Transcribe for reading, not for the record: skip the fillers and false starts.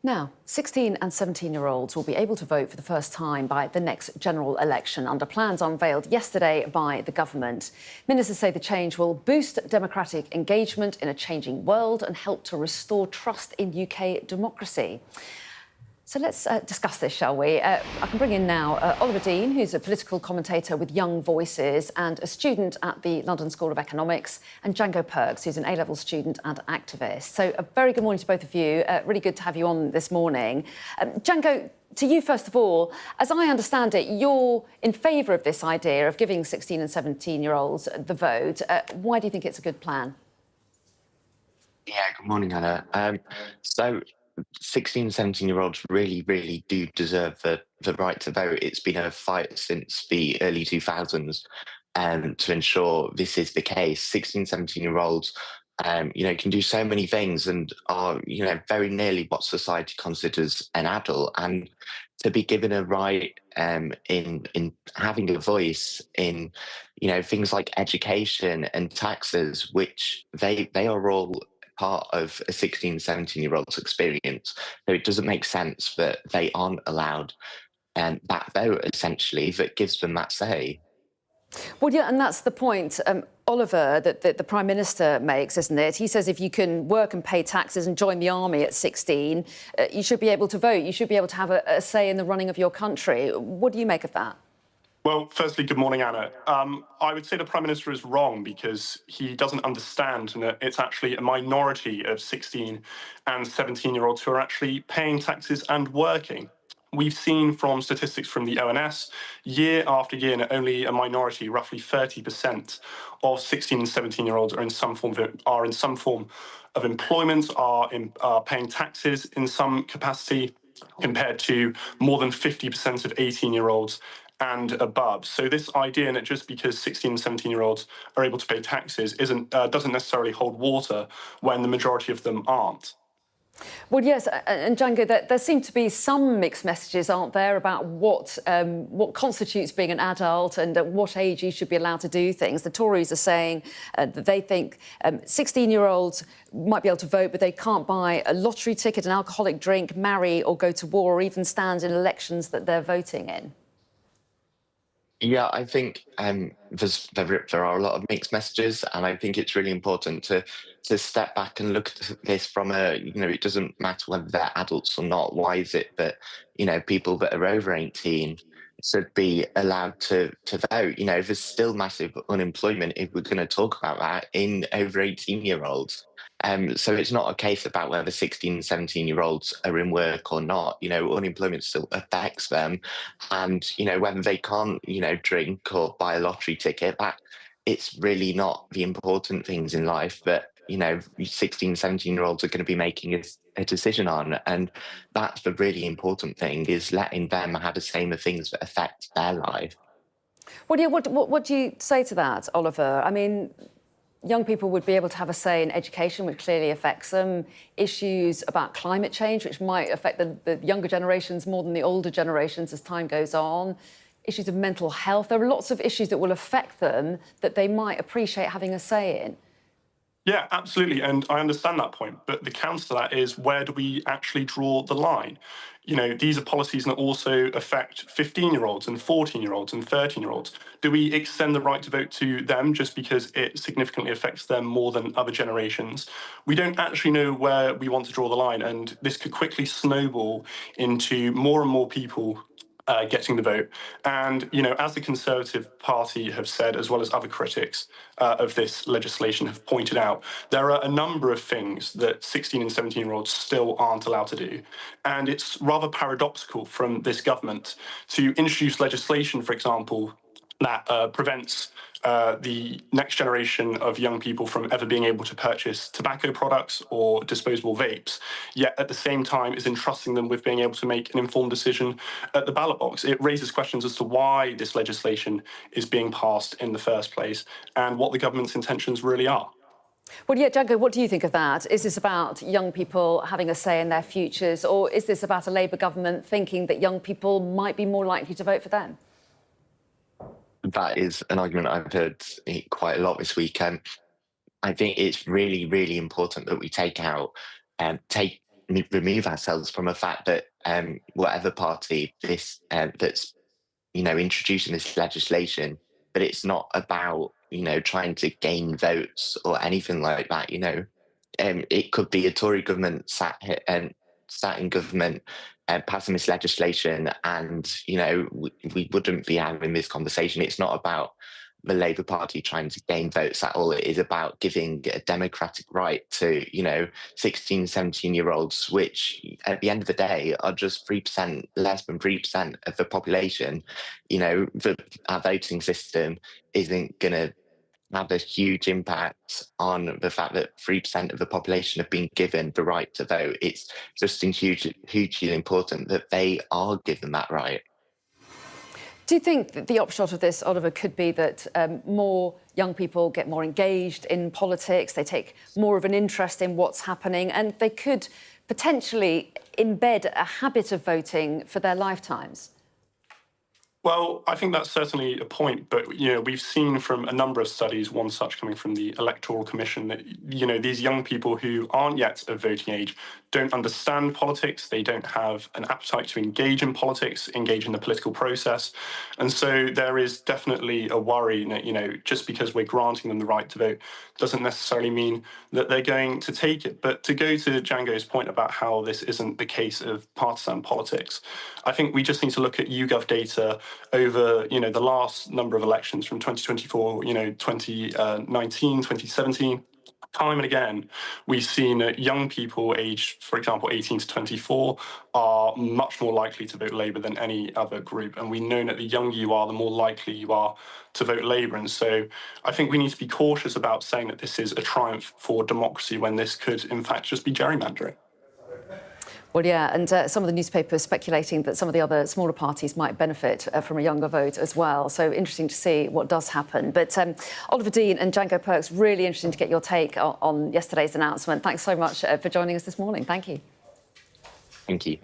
Now, 16 and 17-year-olds will be able to vote for the first time by the next general election under plans unveiled yesterday by the government. Ministers say the change will boost democratic engagement in a changing world and help to restore trust in UK democracy. So let's discuss this, shall we? I can bring in now Oliver Dean, who's a political commentator with Young Voices and a student at the London School of Economics, and Django Perks, who's an A-level student and activist. So a very good morning to both of you. Really good to have you on this morning. Django, to you first of all, as I understand it, you're in favour of this idea of giving 16 and 17-year-olds the vote. Why do you think it's a good plan? Yeah, good morning, Anna. So 16, 17-year-olds really do deserve the right to vote. It's been a fight since the early 2000s to ensure this is the case. 16, 17-year-olds, can do so many things and are, very nearly what society considers an adult. And to be given a right in having a voice in, things like education and taxes, which they are all part of a 16, 17-year-old's experience. So it doesn't make sense that they aren't allowed that vote, essentially, that gives them that say. Well, yeah, and that's the point, Oliver, that the Prime Minister makes, isn't it? He says if you can work and pay taxes and join the army at 16, you should be able to vote. You should be able to have a say in the running of your country. What do you make of that? Well, firstly, good morning, Anna. I would say the Prime Minister is wrong because he doesn't understand that it's actually a minority of 16 and 17-year-olds who are actually paying taxes and working. We've seen from statistics from the ONS, year after year, and only a minority, roughly 30% of 16 and 17-year-olds are in some form of employment, are paying taxes in some capacity, compared to more than 50% of 18-year-olds and above. So this idea that just because 16 and 17-year-olds are able to pay taxes doesn't necessarily hold water when the majority of them aren't. Well, yes, and Django, there seem to be some mixed messages, aren't there, about what constitutes being an adult and at what age you should be allowed to do things. The Tories are saying that they think 16-year-olds might be able to vote, but they can't buy a lottery ticket, an alcoholic drink, marry or go to war, or even stand in elections that they're voting in. Yeah, I think there are a lot of mixed messages, and I think it's really important to step back and look at this from it doesn't matter whether they're adults or not. Why is it that, people that are over 18 should be allowed to vote? There's still massive unemployment, if we're going to talk about that, in over 18-year-olds. So it's not a case about whether 16 and 17-year-olds are in work or not. Unemployment still affects them. And, whether they can't, drink or buy a lottery ticket, it's really not the important things in life that, 16, 17-year-olds are going to be making a decision on. And that's the really important thing, is letting them have a say in the things that affect their life. Well, yeah, what do you say to that, Oliver? I mean, young people would be able to have a say in education, which clearly affects them, issues about climate change, which might affect the younger generations more than the older generations as time goes on, issues of mental health. There are lots of issues that will affect them that they might appreciate having a say in. Yeah, absolutely. And I understand that point. But the counter to that is, where do we actually draw the line? These are policies that also affect 15-year-olds and 14-year-olds and 13-year-olds. Do we extend the right to vote to them just because it significantly affects them more than other generations? We don't actually know where we want to draw the line, and this could quickly snowball into more and more people getting the vote. And, as the Conservative Party have said, as well as other critics of this legislation have pointed out, there are a number of things that 16 and 17-year-olds still aren't allowed to do. And it's rather paradoxical from this government to introduce legislation, for example, that prevents the next generation of young people from ever being able to purchase tobacco products or disposable vapes, yet at the same time is entrusting them with being able to make an informed decision at the ballot box. It raises questions as to why this legislation is being passed in the first place and what the government's intentions really are. Well, yeah, Django, what do you think of that? Is this about young people having a say in their futures, or is this about a Labour government thinking that young people might be more likely to vote for them? That is an argument I've heard quite a lot this weekend. I think it's really important that we take remove ourselves from the fact that whatever party this that's introducing this legislation, but it's not about trying to gain votes or anything like that. It could be a Tory government sat in government passing this legislation, and we wouldn't be having this conversation. It's not about the Labour Party trying to gain votes at all. It is about giving a democratic right to 16, 17-year-olds, which at the end of the day are just 3%, less than 3% of the population. Our voting system isn't going to have a huge impact on the fact that 3% of the population have been given the right to vote. It's just hugely important that they are given that right. Do you think that the upshot of this, Oliver, could be that more young people get more engaged in politics, they take more of an interest in what's happening, and they could potentially embed a habit of voting for their lifetimes? Well, I think that's certainly a point, but we've seen from a number of studies, one such coming from the Electoral Commission, that these young people who aren't yet of voting age don't understand politics, they don't have an appetite to engage in politics, engage in the political process, and so there is definitely a worry that just because we're granting them the right to vote doesn't necessarily mean that they're going to take it. But to go to Django's point about how this isn't the case of partisan politics, I think we just need to look at YouGov data over the last number of elections from 2024, 2019, 2017. Time and again, we've seen that young people aged, for example, 18 to 24 are much more likely to vote Labour than any other group. And we know that the younger you are, the more likely you are to vote Labour. And so I think we need to be cautious about saying that this is a triumph for democracy when this could, in fact, just be gerrymandering. Well, yeah, and some of the newspapers speculating that some of the other smaller parties might benefit from a younger vote as well. So interesting to see what does happen. But Oliver Dean and Django Perks, really interesting to get your take on yesterday's announcement. Thanks so much for joining us this morning. Thank you. Thank you.